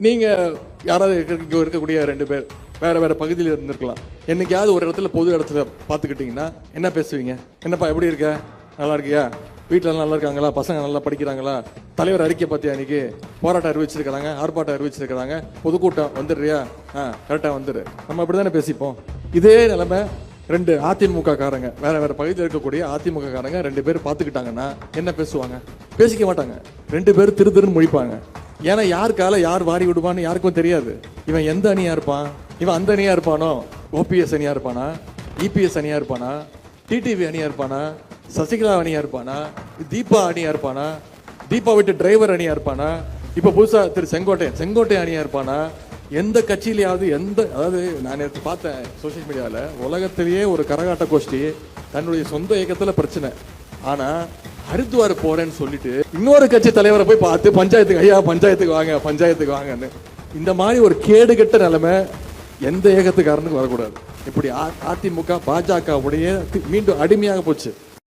நீங்க யாராவது இங்க இருக்கக்கூடிய 2 பேர் வேற வேற பகுதியில் இருந்திருக்கலாம். என்னைக்காவது ஒரு இடத்துல பொது இடத்துல பாத்துக்கிட்டீங்கன்னா என்ன பேசுவீங்க? என்னப்பா எப்படி இருக்க, நல்லா இருக்கியா, வீட்டுல நல்லா இருக்காங்களா, பசங்க நல்லா படிக்கிறாங்களா, தலைவர் அறிக்கை பத்தியா, இன்னைக்கு போராட்டம் அறிவிச்சிருக்கிறாங்க, ஆர்ப்பாட்டம் அறிவிச்சிருக்கிறாங்க, பொதுக்கூட்டம் வந்துடுறியா, கரெக்டா வந்துரு. நம்ம அப்படித்தானே பேசிப்போம். இதே நிலைமை 2 அதிமுக காரங்க, வேற வேற பகுதியில் இருக்கக்கூடிய அதிமுக காரங்க 2 பேர் பாத்துக்கிட்டாங்கன்னா என்ன பேசுவாங்க? பேசிக்க மாட்டாங்க. 2 பேர் திருன்னு முழிப்பாங்க. ஏன்னா யார் கால யார் வாரி விடுவான்னு யாருக்கும் தெரியாது. இவன் எந்த அணியா இருப்பான், இவன் அந்த அணியா இருப்பானோ, ஓபிஎஸ் அணியா இருப்பானா, இபிஎஸ் அணியா இருப்பானா, டிடிவி அணியா இருப்பானா, சசிகலா அணியா இருப்பானா, தீபா அணியா இருப்பானா, தீபா விட்டு டிரைவர் அணியா இருப்பானா, இப்ப புதுசா திரு செங்கோட்டை அணியா இருப்பானா, எந்த கட்சியிலையாவது அதாவது நான் நேற்று பார்த்தேன் சோசியல் மீடியாவில், உலகத்திலேயே ஒரு கரகாட்ட கோஷ்டி தன்னுடைய சொந்த இயக்கத்துல பிரச்சனை. ஆனா ஹரித்வார் போறேன்னு சொல்லிட்டு இன்னொரு கட்சி தலைவரை போய் பார்த்து பஞ்சாயத்துக்கு வாங்கன்னு, இந்த மாதிரி ஒரு கேடுகட்ட நிலைமை எந்த இயக்கத்துக்காரனுக்கு வரக்கூடாது. இப்படி அதிமுக பாஜக உடைய மீண்டும் அடிமையாக போச்சு.